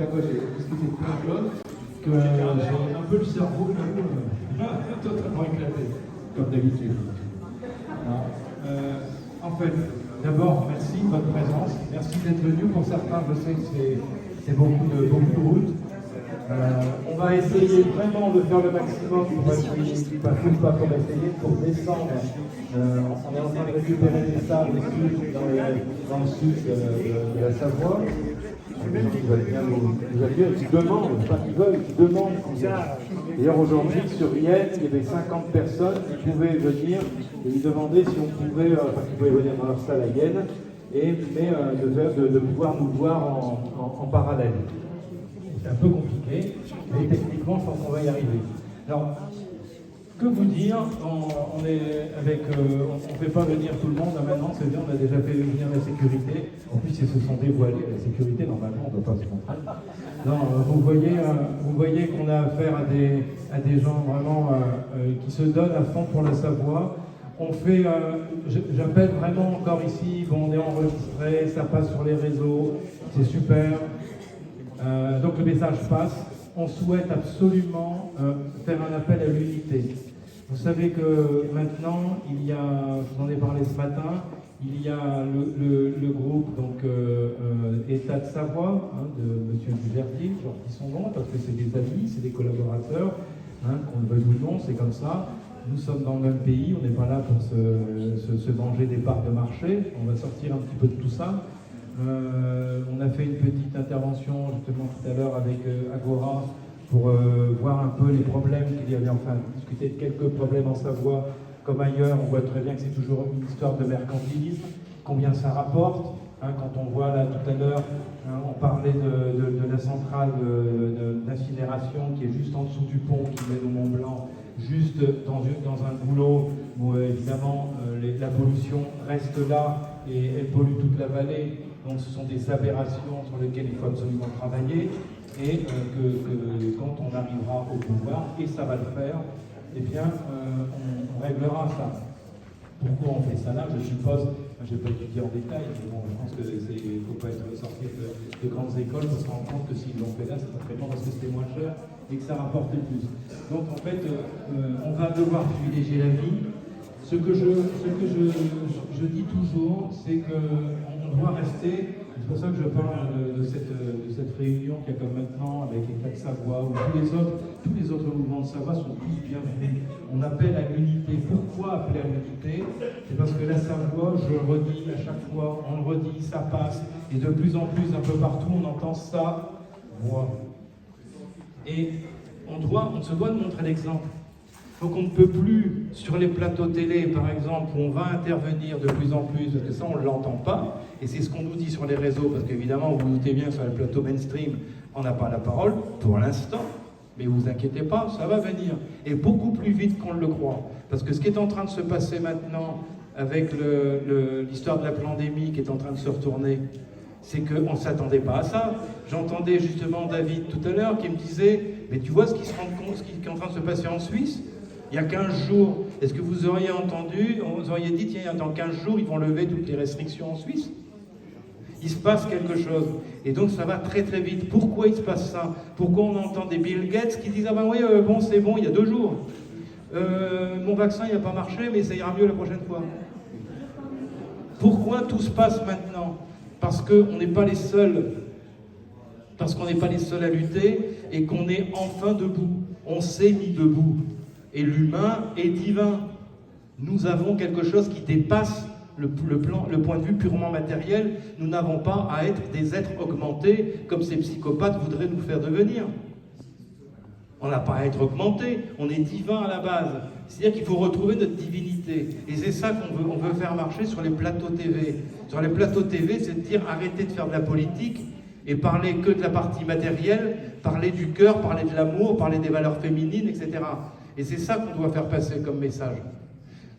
côté, discuter de plein de choses, que j'ai un peu le cerveau totalement éclaté, comme d'habitude. En fait, d'abord, merci de votre présence. Merci d'être venu. Pour certains, je sais que c'est beaucoup de route. On va essayer vraiment de faire le maximum pour essayer, pas pour essayer, pour descendre. On est en train de récupérer des sables ici dans le sud de la Savoie. Vous allez bien ils demandent, pas qu'ils veulent, ils demandent. D'ailleurs, aujourd'hui, sur Yenne, il y avait 50 personnes qui pouvaient venir et ils demandaient si on pouvait, qu'ils pouvaient venir dans leur salle à Yenne, mais de pouvoir nous voir en parallèle. C'est un peu compliqué, mais techniquement, je pense qu'on va y arriver. Alors, que vous dire, on ne fait pas venir tout le monde maintenant, c'est bien, on a déjà fait venir la sécurité. En plus, ils se sont dévoilés, la sécurité, normalement, on ne doit pas se montrer. Non, vous voyez qu'on a affaire à des gens vraiment qui se donnent à fond pour la Savoie. On fait, j'appelle vraiment encore ici, bon, on est enregistré, ça passe sur les réseaux, c'est super. Donc le message passe. On souhaite absolument faire un appel à l'unité. Vous savez que maintenant, il y a, je vous en ai parlé ce matin, il y a le groupe donc, État de Savoie, de M. Duverdier, je leur dis son nom parce que c'est des amis, c'est des collaborateurs, qu'on le veuille ou non, c'est comme ça. Nous sommes dans le même pays, on n'est pas là pour se venger des parts de marché, on va sortir un petit peu de tout ça. On a fait une petite intervention justement tout à l'heure avec Agora pour voir un peu les problèmes qu'il y avait, enfin discuter de quelques problèmes en Savoie comme ailleurs. On voit très bien que c'est toujours une histoire de mercantilisme, combien ça rapporte. Quand on voit là tout à l'heure, on parlait de la centrale d'incinération qui est juste en dessous du pont qui mène au Mont Blanc, juste dans un boulot où évidemment la pollution reste là et elle pollue toute la vallée. Donc ce sont des aberrations sur lesquelles il faut absolument travailler et que quand on arrivera au pouvoir, et ça va le faire, eh bien on réglera ça. Pourquoi on fait ça là? Je suppose, je ne vais pas étudier en détail, mais bon, je pense qu'il ne faut pas être sorti de grandes écoles pour se rendre compte que s'ils l'ont fait là, c'est très bien parce que c'était moins cher et que ça rapportait plus. Donc en fait, on va devoir privilégier la vie. Ce que je dis toujours, c'est qu'on doit rester, c'est pour ça que je parle de cette réunion qu'il y a comme maintenant avec État de Savoie, où tous les autres mouvements de Savoie sont tous bienvenus. On appelle à l'unité. Pourquoi appeler à l'unité? C'est parce que la Savoie, je le redis à chaque fois, on le redit, ça passe, et de plus en plus, un peu partout, on entend ça, voix. Et on se doit de montrer l'exemple. Donc on ne peut plus, sur les plateaux télé par exemple, où on va intervenir de plus en plus, parce que ça on ne l'entend pas, et c'est ce qu'on nous dit sur les réseaux, parce qu'évidemment vous vous doutez bien sur les plateaux mainstream, on n'a pas la parole pour l'instant, mais vous inquiétez pas, ça va venir, et beaucoup plus vite qu'on le croit. Parce que ce qui est en train de se passer maintenant, avec l'histoire de la pandémie qui est en train de se retourner, c'est qu'on ne s'attendait pas à ça. J'entendais justement David tout à l'heure qui me disait, mais tu vois ce qui est en train de se passer en Suisse? Il y a 15 jours, est-ce que vous auriez entendu, vous auriez dit, tiens, dans 15 jours, ils vont lever toutes les restrictions en Suisse? Il se passe quelque chose. Et donc, ça va très très vite. Pourquoi il se passe ça? Pourquoi on entend des Bill Gates qui disent, ah ben oui, bon, c'est bon, il y a 2 jours. Mon vaccin, il n'a pas marché, mais ça ira mieux la prochaine fois. Pourquoi tout se passe maintenant? Parce qu'on n'est pas les seuls. Parce qu'on n'est pas les seuls à lutter et qu'on est enfin debout. On s'est mis debout. Et l'humain est divin. Nous avons quelque chose qui dépasse le point de vue purement matériel. Nous n'avons pas à être des êtres augmentés comme ces psychopathes voudraient nous faire devenir. On n'a pas à être augmenté, on est divin à la base. C'est-à-dire qu'il faut retrouver notre divinité. Et c'est ça qu'on veut faire marcher sur les plateaux TV. Sur les plateaux TV, c'est de dire arrêtez de faire de la politique et parler que de la partie matérielle, parler du cœur, parler de l'amour, parler des valeurs féminines, etc. Et c'est ça qu'on doit faire passer comme message.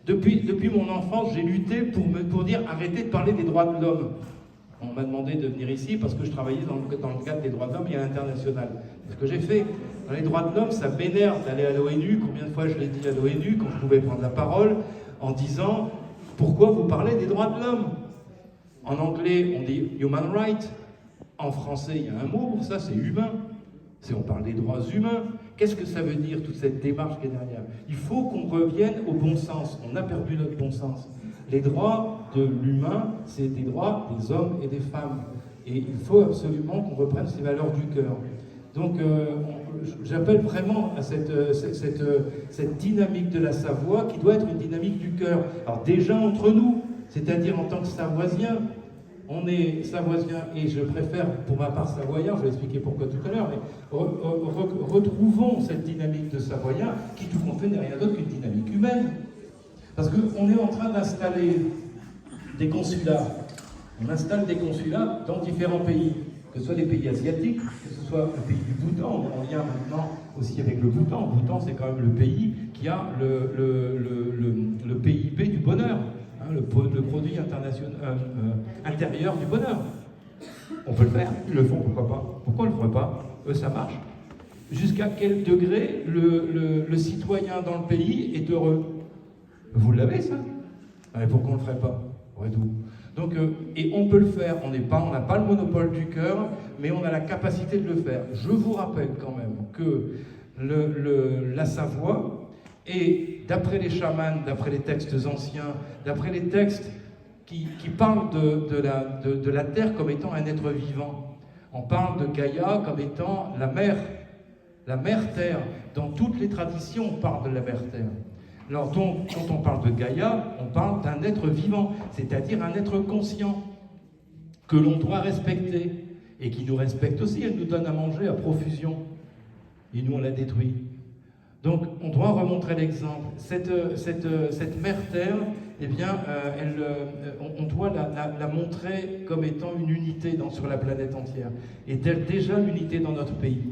Depuis mon enfance, j'ai lutté pour dire arrêtez de parler des droits de l'homme. On m'a demandé de venir ici parce que je travaillais dans le cadre des droits de l'homme et à l'international. C'est ce que j'ai fait. Dans les droits de l'homme, ça m'énerve d'aller à l'ONU. Combien de fois je l'ai dit à l'ONU quand je pouvais prendre la parole en disant pourquoi vous parlez des droits de l'homme? En anglais, on dit human rights. En français, il y a un mot pour ça, c'est humain. On parle des droits humains. Qu'est-ce que ça veut dire, toute cette démarche qui est derrière? Il faut qu'on revienne au bon sens. On a perdu notre bon sens. Les droits de l'humain, c'est des droits des hommes et des femmes. Et il faut absolument qu'on reprenne ces valeurs du cœur. Donc, j'appelle vraiment à cette dynamique de la Savoie qui doit être une dynamique du cœur. Alors déjà entre nous, c'est-à-dire en tant que Savoisiens, on est Savoisiens et je préfère, pour ma part, Savoyard, je vais expliquer pourquoi tout à l'heure, mais retrouvons cette dynamique de Savoyard qui, tout compte fait, n'est rien d'autre qu'une dynamique humaine. Parce qu'on est en train d'installer des consulats. On installe des consulats dans différents pays, que ce soit les pays asiatiques, que ce soit le pays du Bhoutan. On est en lien maintenant aussi avec le Bhoutan. Le Bhoutan, c'est quand même le pays qui a le PIB du bonheur. Le produit intérieur du bonheur. On peut le faire, ils le font, pourquoi pas? Pourquoi on ne le ferait pas? Ça marche. Jusqu'à quel degré le citoyen dans le pays est heureux? Vous l'avez, ça? Mais pourquoi on ne le ferait pas? Ouais, d'où? Donc, et on peut le faire, on n'a pas le monopole du cœur, mais on a la capacité de le faire. Je vous rappelle quand même que la Savoie, et d'après les chamans, d'après les textes anciens, d'après les textes qui parlent de la terre comme étant un être vivant, on parle de Gaïa comme étant la mère terre. Dans toutes les traditions, on parle de la mère terre. Alors donc, quand on parle de Gaïa, on parle d'un être vivant, c'est-à-dire un être conscient, que l'on doit respecter, et qui nous respecte aussi. Elle nous donne à manger à profusion, et nous on la détruit. Donc, on doit remontrer l'exemple. Cette mère terre, eh bien, on doit la montrer comme étant une unité sur la planète entière. Et déjà l'unité dans notre pays.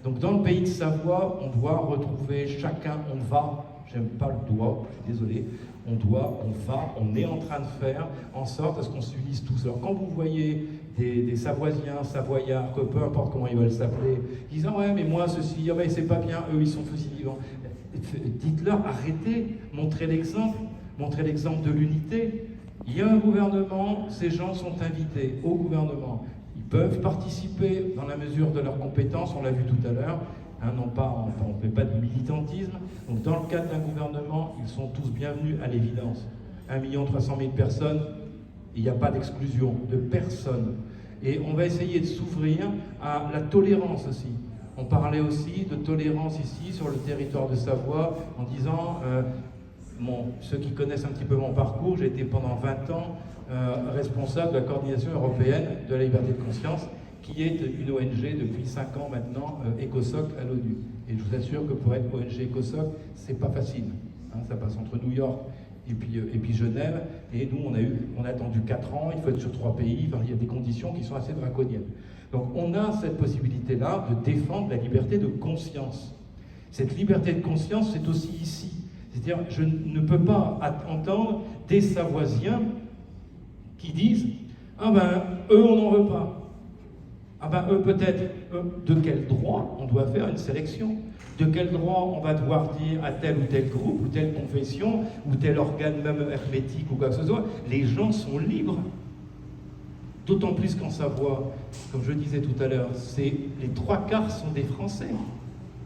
Donc, dans le pays de Savoie, on doit retrouver chacun, on va, j'aime pas le doigt, je suis désolé, on est en train de faire en sorte à ce qu'on s'unisse tous. Alors, quand vous voyez des Savoisiens, Savoyards, que peu importe comment ils veulent s'appeler, disant ouais mais moi ceci, ouais, c'est pas bien, eux ils sont tous vivants. Dites-leur arrêtez, montrez l'exemple de l'unité. Il y a un gouvernement, ces gens sont invités au gouvernement. Ils peuvent participer dans la mesure de leurs compétences, on l'a vu tout à l'heure, on ne fait pas de militantisme. Donc dans le cadre d'un gouvernement, ils sont tous bienvenus à l'évidence. 1 300 000 personnes, il n'y a pas d'exclusion de personne. Et on va essayer de s'ouvrir à la tolérance aussi. On parlait aussi de tolérance ici, sur le territoire de Savoie, en disant, ceux qui connaissent un petit peu mon parcours, j'ai été pendant 20 ans responsable de la coordination européenne de la liberté de conscience, qui est une ONG depuis 5 ans maintenant, ECOSOC à l'ONU. Et je vous assure que pour être ONG ECOSOC, c'est pas facile. Hein, ça passe entre New York et puis Genève, et nous on a attendu 4 ans, il faut être sur 3 pays, enfin, il y a des conditions qui sont assez draconiennes. Donc on a cette possibilité-là de défendre la liberté de conscience. Cette liberté de conscience, c'est aussi ici. C'est-à-dire, je ne peux pas entendre des Savoisiens qui disent « Ah ben, eux on n'en veut pas ». Ah ben eux peut-être, de quel droit on doit faire une sélection? De quel droit on va devoir dire à tel ou tel groupe, ou telle confession, ou tel organe même hermétique ou quoi que ce soit? Les gens sont libres. D'autant plus qu'en Savoie, comme je disais tout à l'heure, les 3/4 sont des Français.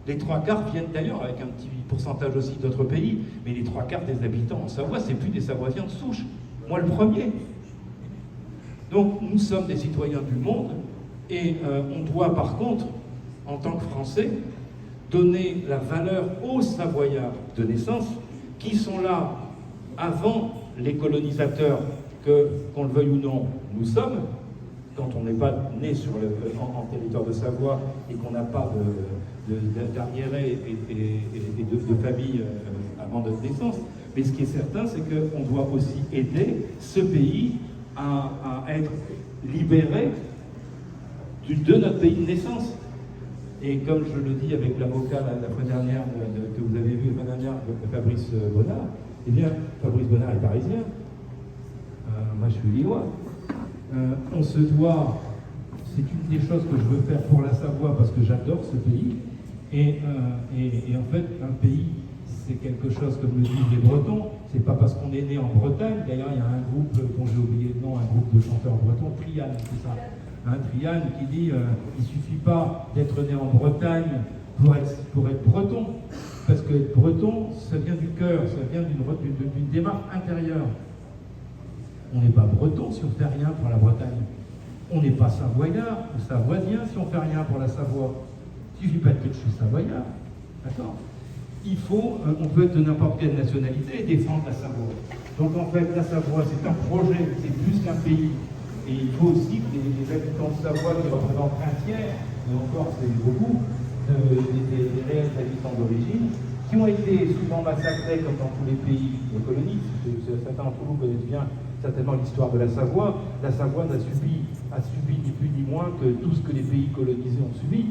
Les 3/4 viennent d'ailleurs avec un petit pourcentage aussi d'autres pays, mais les 3/4 des habitants en Savoie, c'est plus des Savoisiens de souche. Moi le premier. Donc nous sommes des citoyens du monde, et on doit par contre, en tant que Français, donner la valeur aux Savoyards de naissance, qui sont là avant les colonisateurs, qu'on le veuille ou non, nous sommes, quand on n'est pas né en territoire de Savoie et qu'on n'a pas d'arriérés et de famille avant notre naissance. Mais ce qui est certain, c'est qu'on doit aussi aider ce pays à être libéré de notre pays de naissance. Et comme je le dis avec l'avocat la fois dernière, que vous avez vu la fois dernière, Fabrice Bonnard, eh bien, Fabrice Bonnard est parisien. Moi, je suis lillois. On se doit, c'est une des choses que je veux faire pour la Savoie, parce que j'adore ce pays. Et en fait, un pays, c'est quelque chose, comme le disent les Bretons, c'est pas parce qu'on est né en Bretagne. D'ailleurs, il y a un groupe dont j'ai oublié le nom, un groupe de chanteurs bretons, Triane, c'est ça. Triane qui dit il ne suffit pas d'être né en Bretagne pour être breton, parce que être breton, ça vient du cœur, ça vient d'une démarche intérieure. On n'est pas breton si on ne fait rien pour la Bretagne. On n'est pas savoyard ou savoisien si on ne fait rien pour la Savoie. Il ne suffit pas de dire que je suis savoyard, d'accord ? On peut être de n'importe quelle nationalité et défendre la Savoie. Donc en fait, la Savoie, c'est un projet, c'est plus qu'un pays. Et il faut aussi que les habitants de Savoie qui représentent un tiers, et encore c'est beaucoup, des réels habitants d'origine, qui ont été souvent massacrés comme dans tous les pays colonistes. Certains d'entre vous connaissent bien certainement l'histoire de la Savoie. La Savoie a subi ni plus ni moins que tout ce que les pays colonisés ont subi,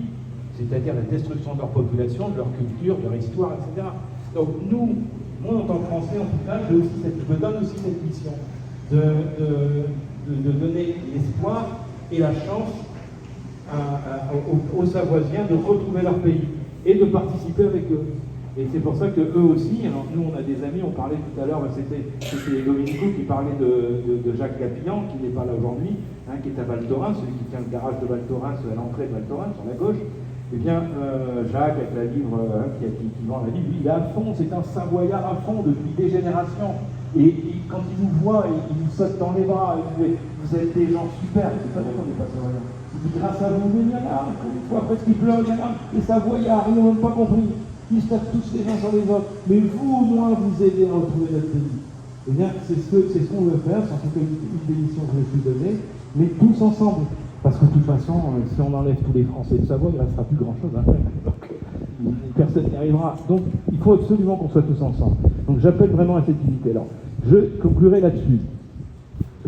c'est-à-dire la destruction de leur population, de leur culture, de leur histoire, etc. Donc moi en tant que Français, en tout cas, je me donne aussi cette mission de donner l'espoir et la chance aux Savoisiens de retrouver leur pays et de participer avec eux. Et c'est pour ça que eux aussi, alors nous on a des amis, on parlait tout à l'heure, c'était Domenico qui parlait de Jacques Gapillan, qui n'est pas là aujourd'hui, qui est à Val Thorens, celui qui tient le garage de Val Thorens, à l'entrée de Val Thorens, sur la gauche. Eh bien, Jacques, avec la livre, qui vend la livre, lui, il est à fond, c'est un Savoyard à fond depuis des générations. Et quand il nous voit, il nous saute dans les bras, il dit, vous êtes des gens super, c'est pas vrai qu'on n'est pas Savoyard. Il dit, grâce à vous, il y en a, une fois après qu'il pleure, il y en a, les Savoyards, ils n'ont même pas compris. Ils se tapent tous les uns sur les autres. Mais vous, au moins, vous aidez à retrouver notre pays. Eh bien, c'est ce qu'on veut faire, c'est en tout cas une des missions que je me suis donnée, mais tous ensemble. Parce que de toute façon, si on enlève tous les Français de Savoie, il ne restera plus grand-chose après. Donc, personne n'y arrivera. Donc, il faut absolument qu'on soit tous ensemble. Donc, j'appelle vraiment à cette unité. Alors, je conclurai là-dessus.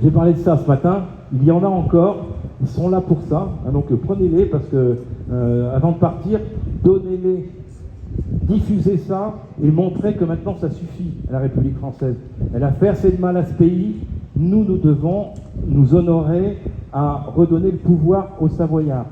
J'ai parlé de ça ce matin. Il y en a encore. Ils sont là pour ça. Donc, prenez-les parce que, avant de partir, donnez-les. Diffusez ça et montrez que maintenant ça suffit à la République française. Elle a fait assez de mal à ce pays. Nous devons nous honorer à redonner le pouvoir aux Savoyards.